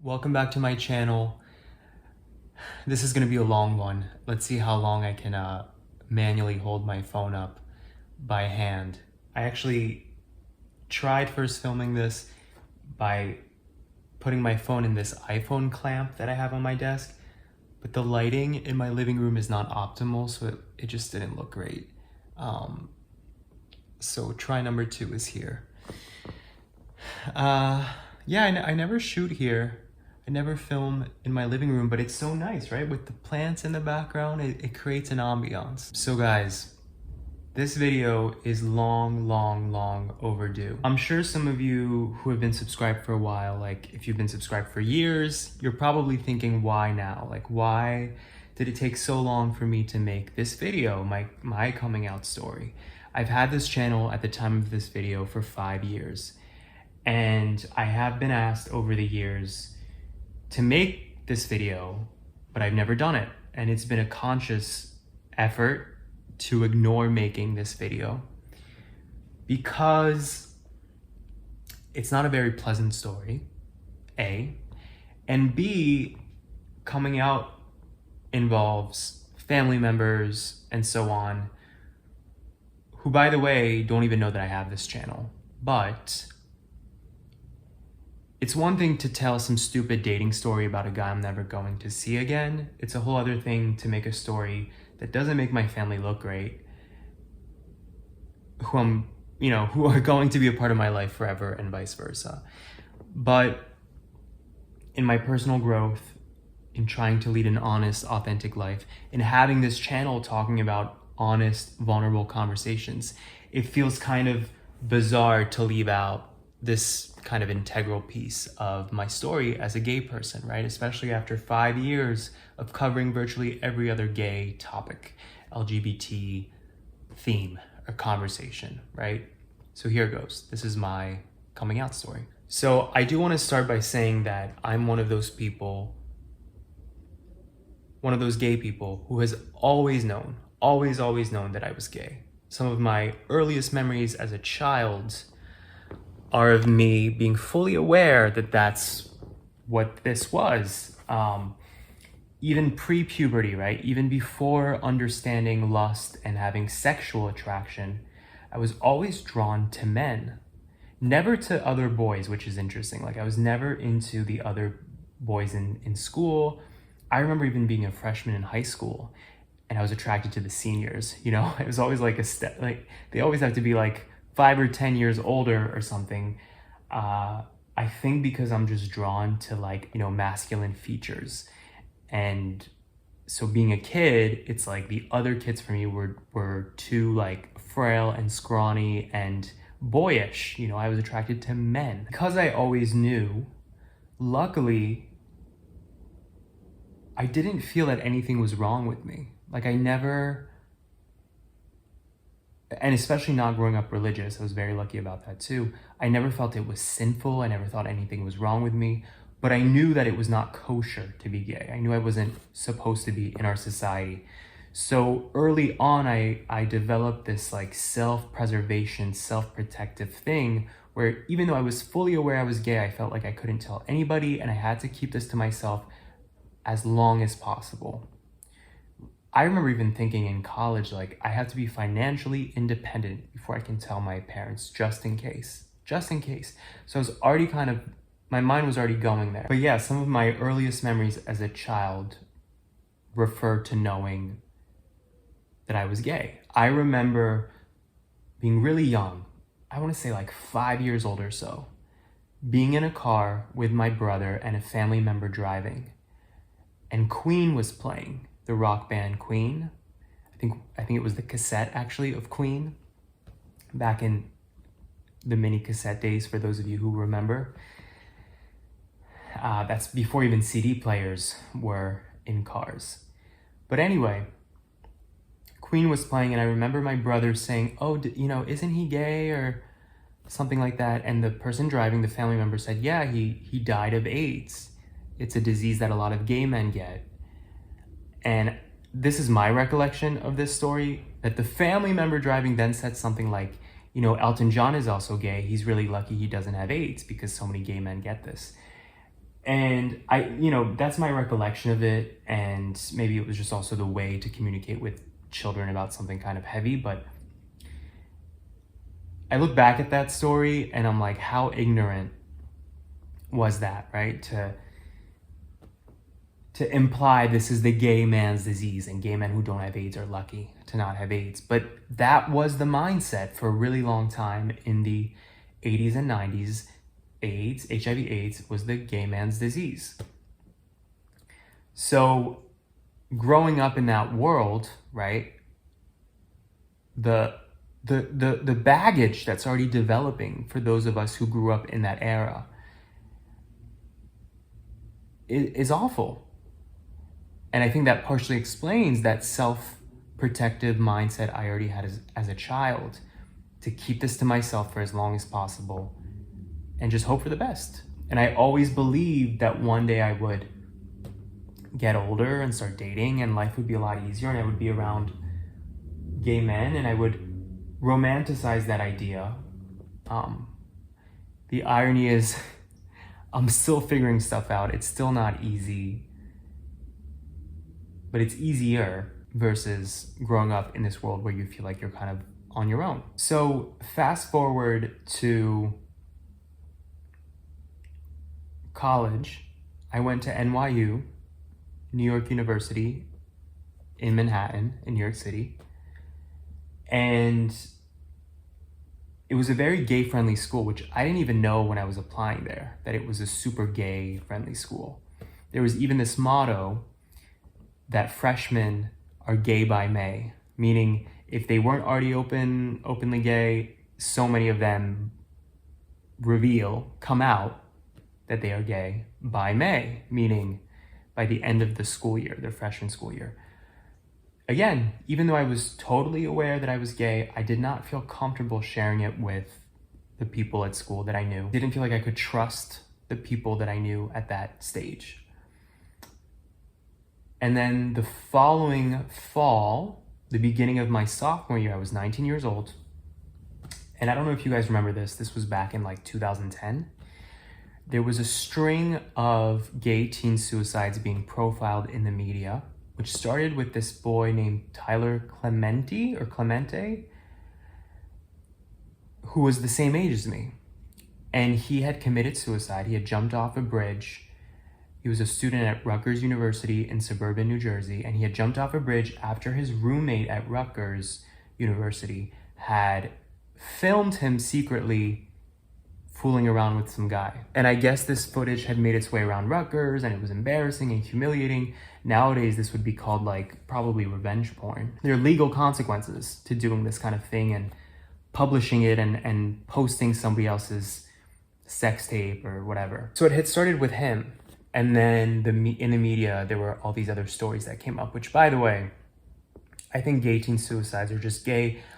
welcome back to my channel. This is gonna be a long one. Let's see how long I can manually hold my phone up by hand. I actually tried first filming this by putting my phone in this iPhone clamp that I have on my desk, but the lighting in my living room is not optimal, so it just didn't look great. So try number 2 is here. Yeah, I never shoot here. I never film in my living room, but it's so nice, right? With the plants in the background, it creates an ambiance. So guys, this video is long overdue. I'm sure some of you who have been subscribed for a while, like if you've been subscribed for years, you're probably thinking, why now? Like, why did it take so long for me to make this video, my coming out story? I've had this channel at the time of this video for 5 years. And I have been asked over the years to make this video, but I've never done it. And it's been a conscious effort to ignore making this video because it's not a very pleasant story, A. And B, coming out involves family members and so on, who, by the way, don't even know that I have this channel. But it's one thing to tell some stupid dating story about a guy I'm never going to see again. It's a whole other thing to make a story that doesn't make my family look great, who are going to be a part of my life forever and vice versa. But in my personal growth, in trying to lead an honest, authentic life, in having this channel talking about honest, vulnerable conversations, it feels kind of bizarre to leave out this kind of integral piece of my story as a gay person, right? Especially after 5 years of covering virtually every other gay topic, LGBT theme or conversation, right? So here goes. This is my coming out story. So I do want to start by saying that I'm one of those people, one of those gay people who has always known that I was gay. Some of my earliest memories as a child are of me being fully aware that that's what this was. Even pre-puberty, right? Even before understanding lust and having sexual attraction, I was always drawn to men, never to other boys, which is interesting. Like, I was never into the other boys in school. I remember even being a freshman in high school and I was attracted to the seniors, you know? It was always like like they always have to be like 5 or 10 years older or something. I think because I'm just drawn to, like, you know, masculine features. And so being a kid, it's like the other kids for me were too like frail and scrawny and boyish. You know, I was attracted to men. Because I always knew, luckily, I didn't feel that anything was wrong with me. Like, I never, and especially not growing up religious, I was very lucky about that too. I never felt it was sinful. I never thought anything was wrong with me, but I knew that it was not kosher to be gay. I knew I wasn't supposed to be in our society. So early on, I developed this like self-preservation, self-protective thing where even though I was fully aware I was gay, I felt like I couldn't tell anybody and I had to keep this to myself as long as possible. I remember even thinking in college, like, I have to be financially independent before I can tell my parents, just in case. So I was already my mind was already going there. But yeah, some of my earliest memories as a child refer to knowing that I was gay. I remember being really young, I want to say like 5 years old or so, being in a car with my brother and a family member driving, and Queen was playing. The rock band Queen. I think it was the cassette actually of Queen back in the mini cassette days, for those of you who remember. That's before even CD players were in cars. But anyway, Queen was playing and I remember my brother saying, oh, you know, isn't he gay or something like that? And the person driving, the family member, said, yeah, he died of AIDS. It's a disease that a lot of gay men get. And this is my recollection of this story, that the family member driving then said something like, you know, Elton John is also gay. He's really lucky he doesn't have AIDS because so many gay men get this. And that's my recollection of it. And maybe it was just also the way to communicate with children about something kind of heavy. But I look back at that story and I'm like, how ignorant was that, right? To imply this is the gay man's disease and gay men who don't have AIDS are lucky to not have AIDS. But that was the mindset for a really long time in the 80s and 90s. HIV/AIDS was the gay man's disease. So growing up in that world, right, the baggage that's already developing for those of us who grew up in that era is awful. And I think that partially explains that self-protective mindset I already had as a child, to keep this to myself for as long as possible and just hope for the best. And I always believed that one day I would get older and start dating and life would be a lot easier and I would be around gay men and I would romanticize that idea. The irony is I'm still figuring stuff out. It's still not easy, but it's easier versus growing up in this world where you feel like you're kind of on your own. So fast forward to college. I went to NYU, New York University in Manhattan, in New York City. And it was a very gay-friendly school, which I didn't even know when I was applying there, that it was a super gay-friendly school. There was even this motto that freshmen are gay by May, meaning if they weren't already openly gay, so many of them come out that they are gay by May, meaning by the end of the school year, their freshman school year. Again, even though I was totally aware that I was gay, I did not feel comfortable sharing it with the people at school that I knew. Didn't feel like I could trust the people that I knew at that stage. And then the following fall, the beginning of my sophomore year, I was 19 years old. And I don't know if you guys remember this. This was back in like 2010. There was a string of gay teen suicides being profiled in the media, which started with this boy named Tyler Clemente, who was the same age as me. And he had committed suicide. He had jumped off a bridge. He was a student at Rutgers University in suburban New Jersey, and he had jumped off a bridge after his roommate at Rutgers University had filmed him secretly fooling around with some guy. And I guess this footage had made its way around Rutgers, and it was embarrassing and humiliating. Nowadays, this would be called like probably revenge porn. There are legal consequences to doing this kind of thing and publishing it and posting somebody else's sex tape or whatever. So it had started with him. And then in the media, there were all these other stories that came up, which, by the way, I think gay teen suicides are just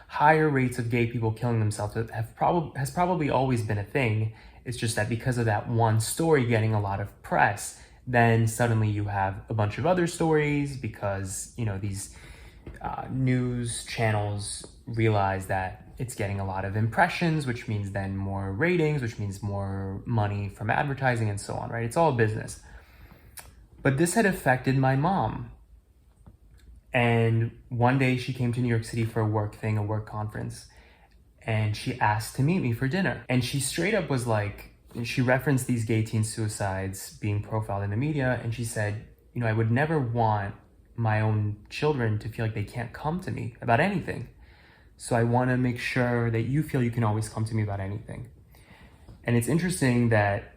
higher rates of gay people killing themselves has probably always been a thing. It's just that because of that one story getting a lot of press, then suddenly you have a bunch of other stories because, these news channels realize that it's getting a lot of impressions, which means then more ratings, which means more money from advertising and so on, right? It's all business. But this had affected my mom. And one day she came to New York City for a work conference, and she asked to meet me for dinner. And she straight up was like, she referenced these gay teen suicides being profiled in the media, and she said, I would never want my own children to feel like they can't come to me about anything. So I want to make sure that you feel you can always come to me about anything. And it's interesting that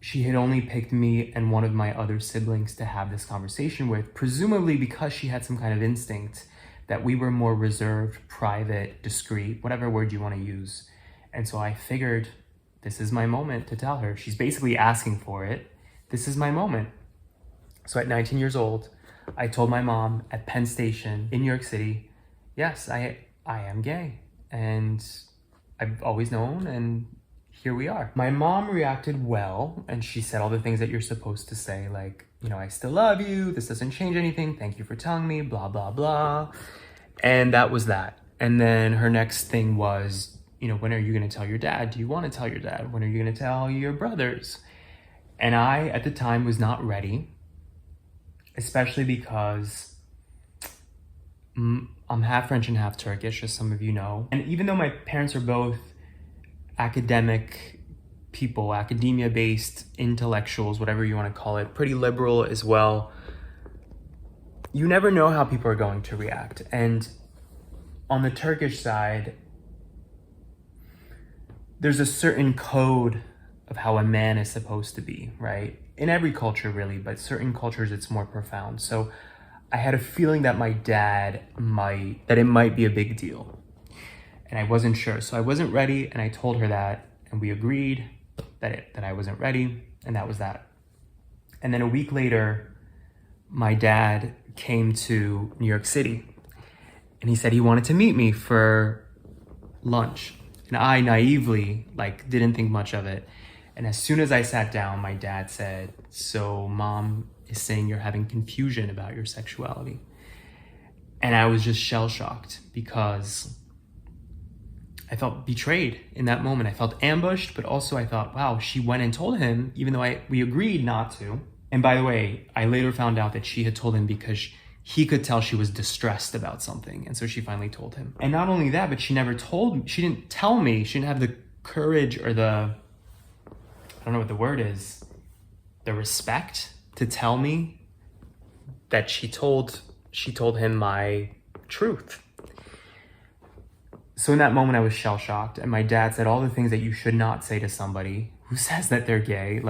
she had only picked me and one of my other siblings to have this conversation with, presumably because she had some kind of instinct that we were more reserved, private, discreet, whatever word you want to use. And so I figured, this is my moment to tell her. She's basically asking for it. This is my moment. So at 19 years old, I told my mom at Penn Station in New York City, yes, I am gay, and I've always known, and here we are. My mom reacted well, and she said all the things that you're supposed to say, like, I still love you, this doesn't change anything, thank you for telling me, blah, blah, blah. And that was that. And then her next thing was, when are you gonna tell your dad? Do you wanna tell your dad? When are you gonna tell your brothers? And I, at the time, was not ready, especially because I'm half French and half Turkish, as some of you know. And even though my parents are both academic people, academia-based intellectuals, whatever you want to call it, pretty liberal as well, you never know how people are going to react. And on the Turkish side, there's a certain code of how a man is supposed to be, right? In every culture, really, but certain cultures, it's more profound. So I had a feeling that my dad that it might be a big deal. And I wasn't sure. So I wasn't ready, and I told her that, and we agreed that I wasn't ready, and that was that. And then a week later, my dad came to New York City, and he said he wanted to meet me for lunch. And I naively, didn't think much of it. And as soon as I sat down, my dad said, "So mom is saying you're having confusion about your sexuality." And I was just shell-shocked because I felt betrayed in that moment. I felt ambushed, but also I thought, wow, she went and told him, even though we agreed not to. And by the way, I later found out that she had told him because he could tell she was distressed about something. And so she finally told him. And not only that, but she didn't tell me, she didn't have the courage or I don't know what the word is, the respect to tell me that she told him my truth. So in that moment, I was shell-shocked, and my dad said all the things that you should not say to somebody who says that they're gay.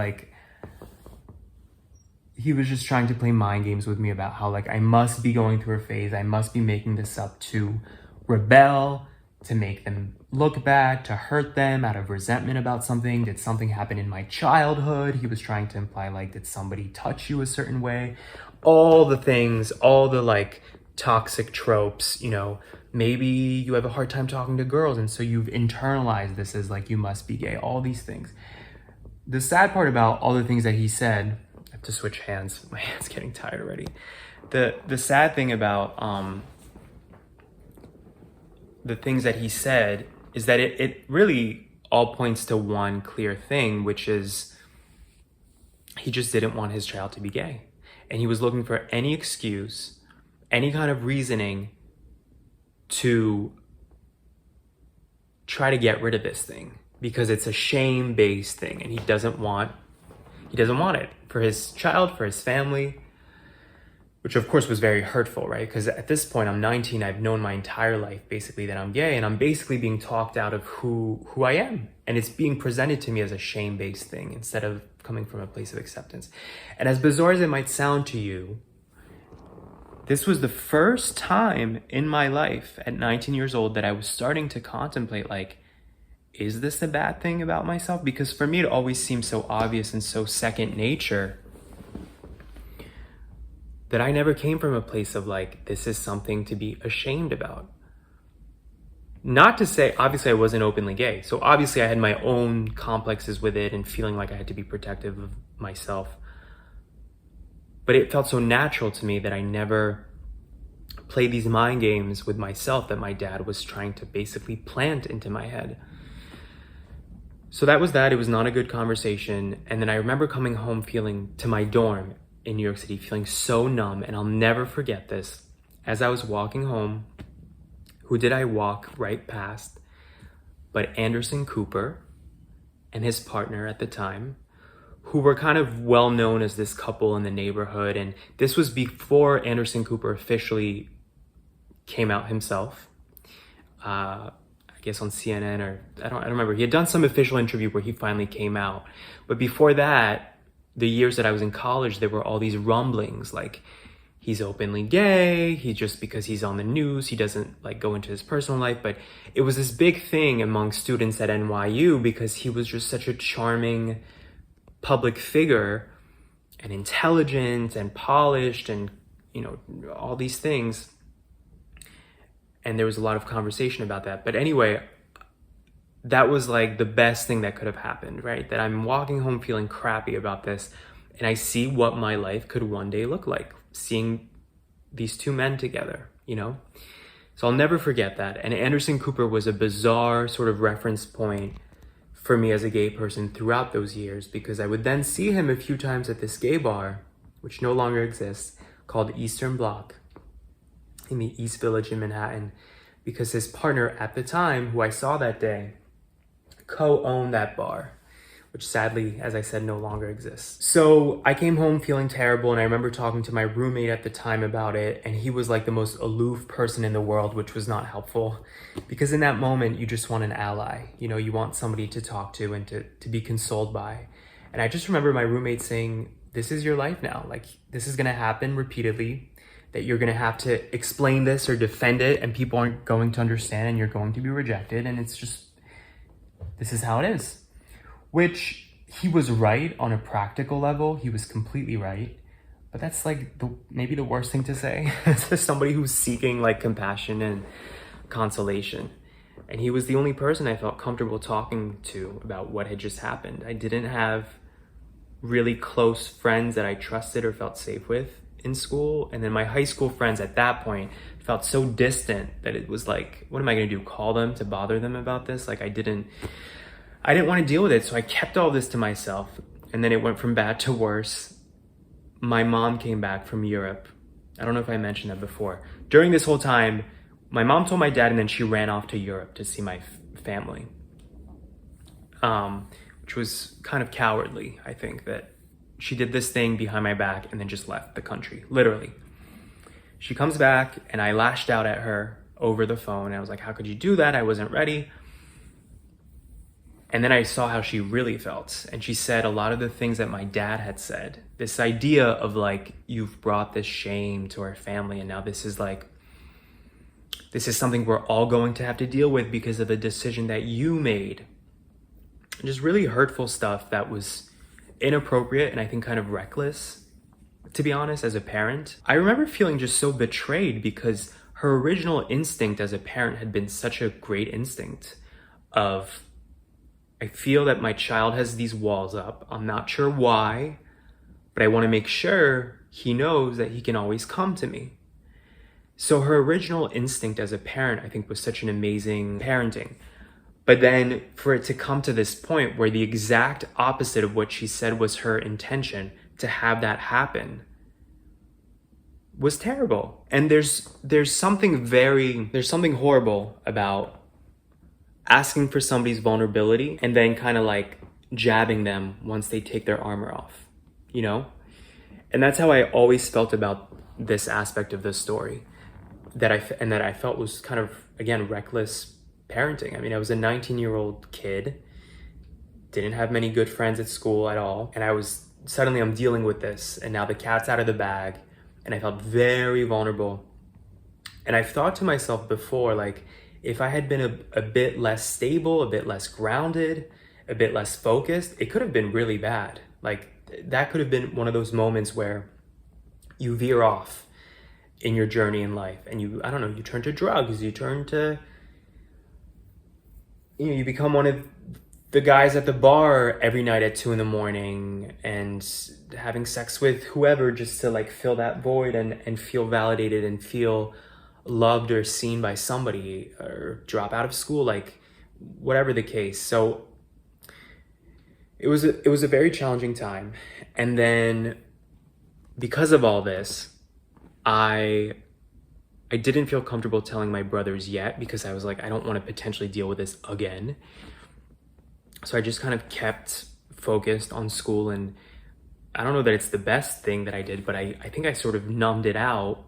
He was just trying to play mind games with me about how I must be going through a phase, I must be making this up to rebel, to make them look bad, to hurt them out of resentment about something. Did something happen in my childhood? He was trying to imply did somebody touch you a certain way? All the things, all the toxic tropes, maybe you have a hard time talking to girls and so you've internalized this as you must be gay, all these things. The sad part about all the things that he said, I have to switch hands, my hand's getting tired already. The sad thing about the things that he said is that it really all points to one clear thing, which is he just didn't want his child to be gay. And he was looking for any excuse, any kind of reasoning to try to get rid of this thing because it's a shame-based thing and he doesn't want it for his child, for his family, which of course was very hurtful, right? Because at this point, I'm 19, I've known my entire life basically that I'm gay, and I'm basically being talked out of who I am. And it's being presented to me as a shame-based thing instead of coming from a place of acceptance. And as bizarre as it might sound to you, this was the first time in my life at 19 years old that I was starting to contemplate, is this a bad thing about myself? Because for me, it always seemed so obvious and so second nature that I never came from a place of this is something to be ashamed about. Not to say, obviously I wasn't openly gay. So obviously I had my own complexes with it and feeling like I had to be protective of myself. But it felt so natural to me that I never played these mind games with myself that my dad was trying to basically plant into my head. So that was that. It was not a good conversation. And then I remember coming home to my dorm in New York City, feeling so numb. And I'll never forget this. As I was walking home, who did I walk right past but Anderson Cooper and his partner at the time, who were kind of well known as this couple in the neighborhood. And this was before Anderson Cooper officially came out himself. I guess on CNN or I don't remember. He had done some official interview where he finally came out. But before that, the years that I was in college, there were all these rumblings he's openly gay, just because he's on the news, he doesn't go into his personal life. But it was this big thing among students at NYU because he was just such a charming public figure and intelligent and polished and all these things. And there was a lot of conversation about that. But anyway, that was the best thing that could have happened, right? That I'm walking home feeling crappy about this and I see what my life could one day look like, seeing these two men together, So I'll never forget that. And Anderson Cooper was a bizarre sort of reference point for me as a gay person throughout those years, because I would then see him a few times at this gay bar, which no longer exists, called Eastern Bloc in the East Village in Manhattan, because his partner at the time, who I saw that day, co-owned that bar, which sadly, as I said, no longer exists. So I came home feeling terrible, and I remember talking to my roommate at the time about it, and he was like the most aloof person in the world, which was not helpful, because in that moment, you just want an ally. You know, you want somebody to talk to and to be consoled by. And I just remember my roommate saying, this is your life now. Like, this is gonna happen repeatedly, that you're gonna have to explain this or defend it, and people aren't going to understand, and you're going to be rejected, and it's just, this is how it is. Which, he was right on a practical level. He was completely right. But that's like maybe the worst thing to say to somebody who's seeking like compassion and consolation. And he was the only person I felt comfortable talking to about what had just happened. I didn't have really close friends that I trusted or felt safe with in school. And then my high school friends at that point felt so distant that it was like, what am I gonna do? Call them to bother them about this? Like I didn't want to deal with it. So I kept all this to myself. And then it went from bad to worse. My mom came back from Europe. I don't know if I mentioned that before. During this whole time, my mom told my dad, and then she ran off to Europe to see my family. Which was kind of cowardly, I think, that she did this thing behind my back and then just left the country, literally. She comes back and I lashed out at her over the phone. I was like, how could you do that? I wasn't ready. And then I saw how she really felt. And she said a lot of the things that my dad had said. This idea of like, you've brought this shame to our family, and now this is something we're all going to have to deal with because of a decision that you made. Just really hurtful stuff that was inappropriate and I think kind of reckless, to be honest, as a parent. I remember feeling just so betrayed because her original instinct as a parent had been such a great instinct of, I feel that my child has these walls up. I'm not sure why, but I want to make sure he knows that he can always come to me. So her original instinct as a parent, I think, was such an amazing parenting. But then for it to come to this point where the exact opposite of what she said was her intention, to have that happen, was terrible. And there's something horrible about asking for somebody's vulnerability and then kind of like jabbing them once they take their armor off, you know? And that's how I always felt about this aspect of the story, that I felt was kind of, again, reckless parenting. I mean, I was a 19-year-old kid, didn't have many good friends at school at all, and I'm dealing with this, and now the cat's out of the bag, and I felt very vulnerable. And I've thought to myself before, like, if I had been a bit less stable, a bit less grounded, a bit less focused, it could have been really bad. Like, that could have been one of those moments where you veer off in your journey in life and you turn to drugs, you become one of the guys at the bar every night at 2 a.m. and having sex with whoever just to like fill that void and feel validated and feel loved or seen by somebody, or drop out of school, like whatever the case. So it was a very challenging time. And then because of all this, I didn't feel comfortable telling my brothers yet, because I was like, I don't want to potentially deal with this again. So I just kind of kept focused on school, and I don't know that it's the best thing that I did, but I think I sort of numbed it out,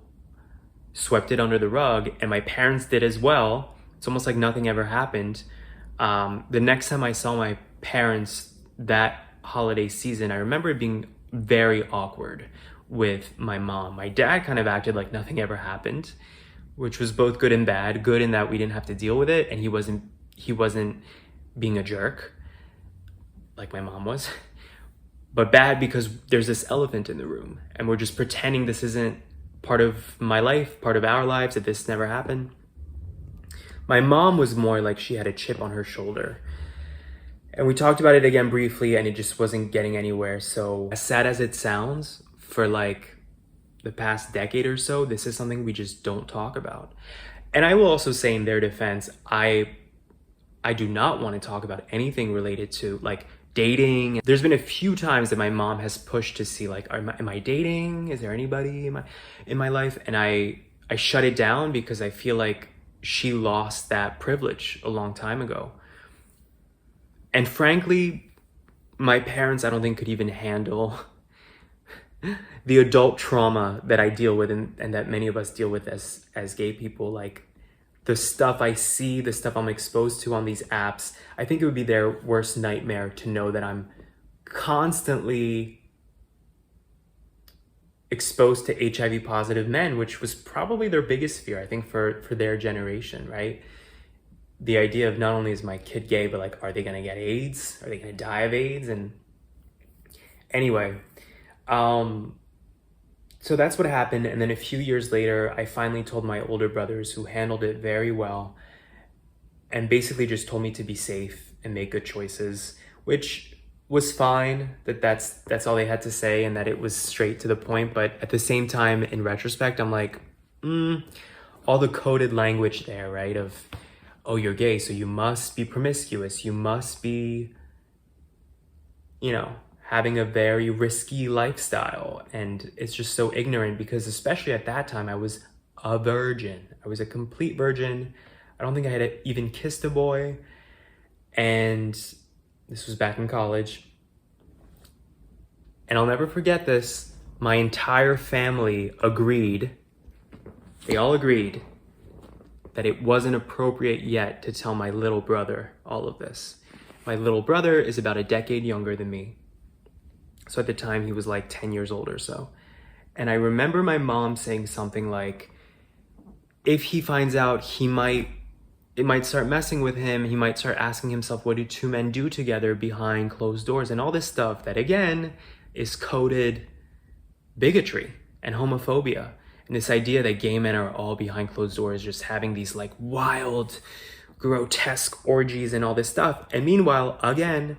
swept it under the rug, and my parents did as well. It's almost like nothing ever happened. The next time I saw my parents that holiday season, I remember it being very awkward with my mom. My dad kind of acted like nothing ever happened, which was both good and bad. Good in that we didn't have to deal with it, and he wasn't being a jerk like my mom was. But bad because there's this elephant in the room, and we're just pretending this isn't part of my life, part of our lives, that this never happened. My mom was more like she had a chip on her shoulder. And we talked about it again briefly, and it just wasn't getting anywhere. So as sad as it sounds, for like the past decade or so, this is something we just don't talk about. And I will also say, in their defense, I I do not want to talk about anything related to like dating. There's been a few times that my mom has pushed to see like, am I dating? Is there anybody in my life? And I shut it down because I feel like she lost that privilege a long time ago. And frankly, my parents, I don't think could even handle the adult trauma that I deal with and that many of us deal with as gay people. Like the stuff I see, the stuff I'm exposed to on these apps, I think it would be their worst nightmare to know that I'm constantly exposed to HIV positive men, which was probably their biggest fear, I think, for their generation, right? The idea of not only is my kid gay, but like, are they gonna get AIDS? Are they gonna die of AIDS? And anyway, so that's what happened. And then a few years later, I finally told my older brothers, who handled it very well, and basically just told me to be safe and make good choices, which was fine. That's all they had to say, and that it was straight to the point. But at the same time, in retrospect, I'm like, all the coded language there, right? Of, oh, you're gay, so you must be promiscuous. You must be, having a very risky lifestyle. And it's just so ignorant because especially at that time, I was a virgin. I was a complete virgin. I don't think I had even kissed a boy. And this was back in college. And I'll never forget this. My entire family agreed. They all agreed that it wasn't appropriate yet to tell my little brother all of this. My little brother is about a decade younger than me. So at the time he was like 10 years old or so. And I remember my mom saying something like, if he finds out, it might start messing with him. He might start asking himself, what do two men do together behind closed doors? And all this stuff that, again, is coded bigotry and homophobia. And this idea that gay men are all behind closed doors, just having these like wild, grotesque orgies and all this stuff. And meanwhile, again,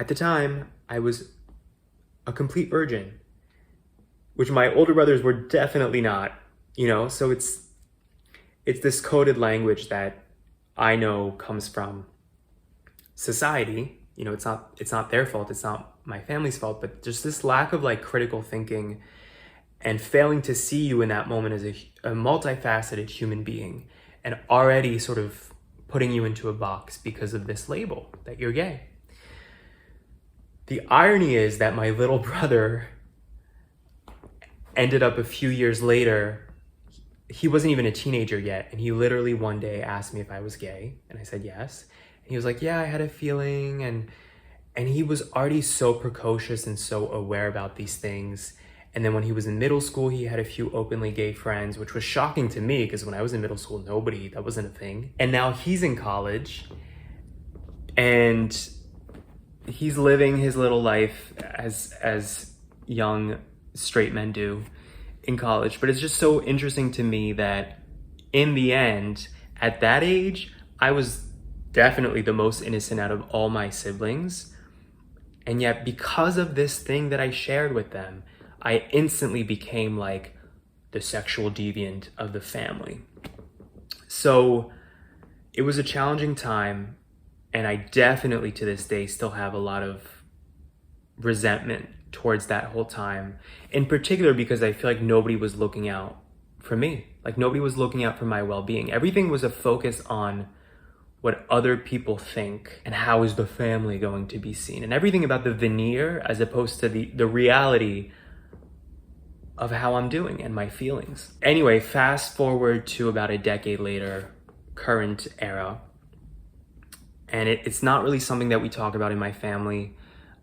at the time, I was a complete virgin, which my older brothers were definitely not, so it's this coded language that I know comes from society. It's not their fault, it's not my family's fault, but just this lack of like critical thinking and failing to see you in that moment as a multifaceted human being, and already sort of putting you into a box because of this label that you're gay. The irony is that my little brother ended up a few years later, he wasn't even a teenager yet, and he literally one day asked me if I was gay, and I said yes. And he was like, yeah, I had a feeling, and he was already so precocious and so aware about these things. And then when he was in middle school, he had a few openly gay friends, which was shocking to me because when I was in middle school, that wasn't a thing. And now he's in college, and he's living his little life as young straight men do in college. But it's just so interesting to me that in the end, at that age, I was definitely the most innocent out of all my siblings. And yet because of this thing that I shared with them, I instantly became like the sexual deviant of the family. So it was a challenging time. And I definitely to this day still have a lot of resentment towards that whole time. In particular, because I feel like nobody was looking out for me. Like nobody was looking out for my well-being. Everything was a focus on what other people think and how is the family going to be seen. And everything about the veneer as opposed to the reality of how I'm doing and my feelings. Anyway, fast forward to about a decade later, current era. And it's not really something that we talk about in my family.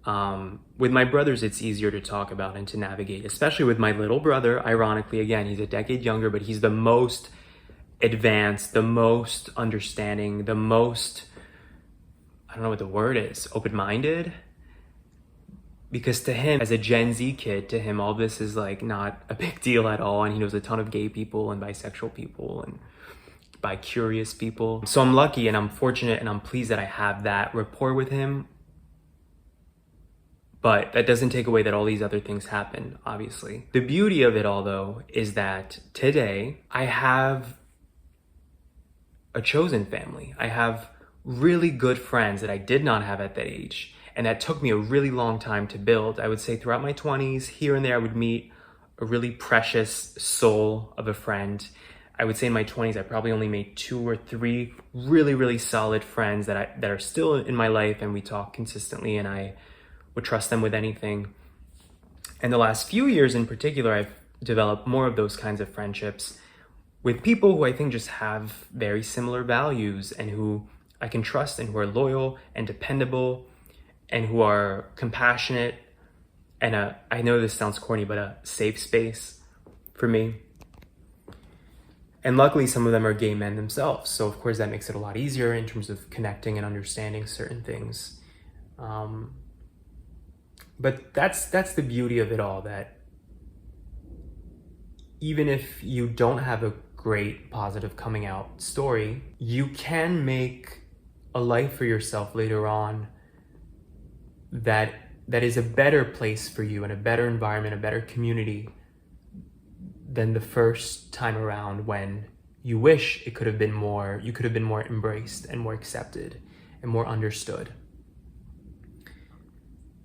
With my brothers, it's easier to talk about and to navigate, especially with my little brother. Ironically, again, he's a decade younger, but he's the most advanced, the most understanding, the most, I don't know what the word is, open-minded. Because to him, as a Gen Z kid, to him, all this is like not a big deal at all. And he knows a ton of gay people and bisexual people and bi-curious people. So I'm lucky and I'm fortunate and I'm pleased that I have that rapport with him. But that doesn't take away that all these other things happen, obviously. The beauty of it all, though, is that today I have a chosen family. I have really good friends that I did not have at that age. And that took me a really long time to build. I would say throughout my 20s, here and there, I would meet a really precious soul of a friend. I would say in my 20s, I probably only made 2 or 3 really, really solid friends that are still in my life, and we talk consistently, and I would trust them with anything. And the last few years in particular, I've developed more of those kinds of friendships with people who I think just have very similar values and who I can trust and who are loyal and dependable and who are compassionate and I know this sounds corny, but a safe space for me. And luckily, some of them are gay men themselves. So of course that makes it a lot easier in terms of connecting and understanding certain things. But that's the beauty of it all, that even if you don't have a great positive coming out story, you can make a life for yourself later on that is a better place for you and a better environment, a better community than the first time around when you wish it could have been more, you could have been more embraced and more accepted and more understood.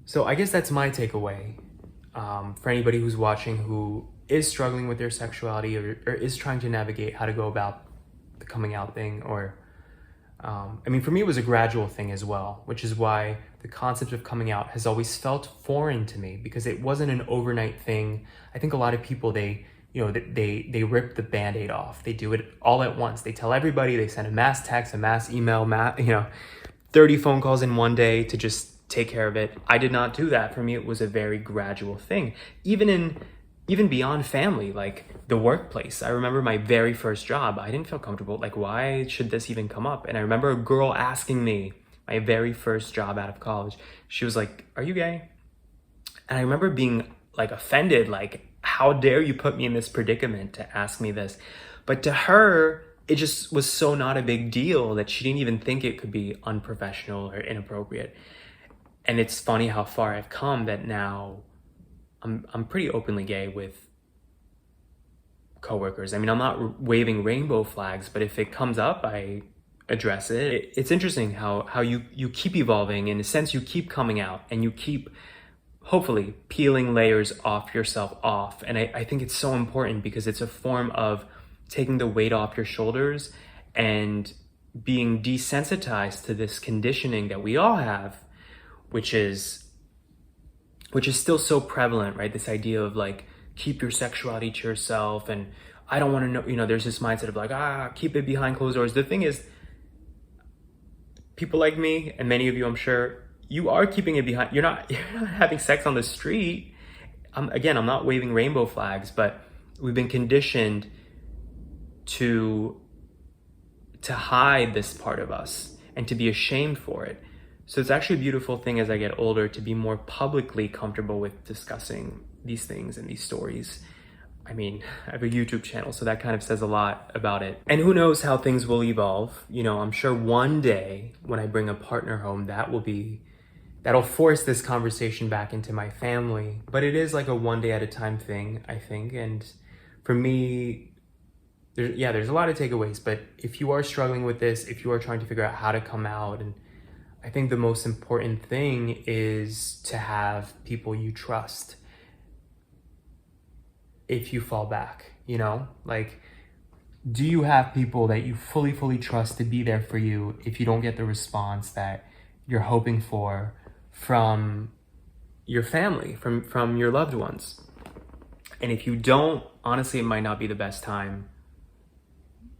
So I guess that's my takeaway for anybody who's watching who is struggling with their sexuality or is trying to navigate how to go about the coming out thing. Or, I mean, for me, it was a gradual thing as well, which is why the concept of coming out has always felt foreign to me, because it wasn't an overnight thing. I think a lot of people, they rip the Band-Aid off. They do it all at once. They tell everybody, they send a mass text, a mass email, 30 phone calls in one day to just take care of it. I did not do that. For me, it was a very gradual thing. Even beyond family, like the workplace. I remember my very first job, I didn't feel comfortable. Like, why should this even come up? And I remember a girl asking me, my very first job out of college, she was like, "Are you gay?" And I remember being like offended, like, how dare you put me in this predicament to ask me this? But to her, it just was so not a big deal that she didn't even think it could be unprofessional or inappropriate. And it's funny how far I've come that now I'm pretty openly gay with coworkers. I mean, I'm not waving rainbow flags, but if it comes up, I address it. It's interesting how you keep evolving. In a sense, you keep coming out and you keep hopefully peeling layers off yourself off. And I think it's so important because it's a form of taking the weight off your shoulders and being desensitized to this conditioning that we all have, which is still so prevalent, right? This idea of like, keep your sexuality to yourself. And I don't want to know, there's this mindset of like, keep it behind closed doors. The thing is, people like me, and many of you, I'm sure, you are keeping it behind. You're not having sex on the street. I'm not waving rainbow flags, but we've been conditioned to hide this part of us and to be ashamed for it. So it's actually a beautiful thing as I get older to be more publicly comfortable with discussing these things and these stories. I mean, I have a YouTube channel, so that kind of says a lot about it. And who knows how things will evolve. I'm sure one day when I bring a partner home, that'll force this conversation back into my family. But it is like a one day at a time thing, I think. And for me, there's a lot of takeaways. But if you are struggling with this, if you are trying to figure out how to come out, and I think the most important thing is to have people you trust if you fall back, like, do you have people that you fully trust to be there for you if you don't get the response that you're hoping for from your family, from your loved ones? And if you don't, honestly, it might not be the best time,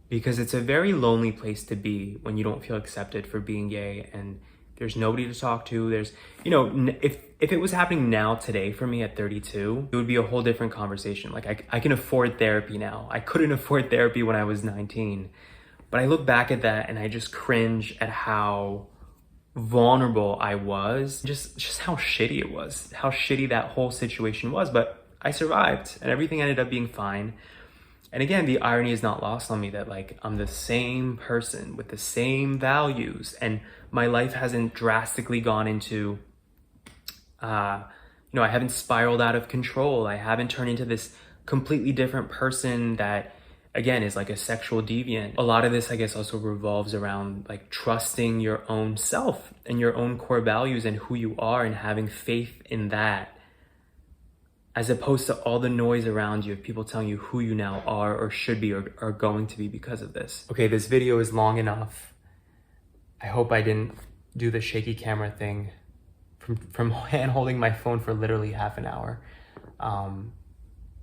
because it's a very lonely place to be when you don't feel accepted for being gay and there's nobody to talk to. There's, if it was happening now today for me at 32, it would be a whole different conversation. Like I can afford therapy now. I couldn't afford therapy when I was 19. But I look back at that and I just cringe at how vulnerable I was, just how shitty it was, how shitty that whole situation was. But I survived and everything ended up being fine. And again, the irony is not lost on me that like I'm the same person with the same values, and my life hasn't drastically gone into, I haven't spiraled out of control. I haven't turned into this completely different person that again, is like a sexual deviant. A lot of this, I guess, also revolves around like trusting your own self and your own core values and who you are and having faith in that, as opposed to all the noise around you of people telling you who you now are or should be or are going to be because of this. Okay, this video is long enough. I hope I didn't do the shaky camera thing from hand holding my phone for literally half an hour.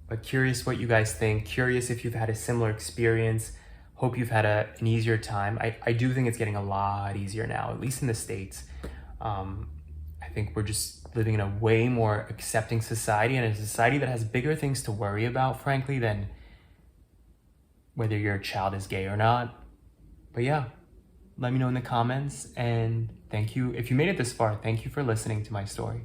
But curious what you guys think. Curious if you've had a similar experience. Hope you've had an easier time. I do think it's getting a lot easier now, at least in the States. I think we're just living in a way more accepting society, and a society that has bigger things to worry about, frankly, than whether your child is gay or not. But yeah, let me know in the comments, and thank you. If you made it this far, thank you for listening to my story.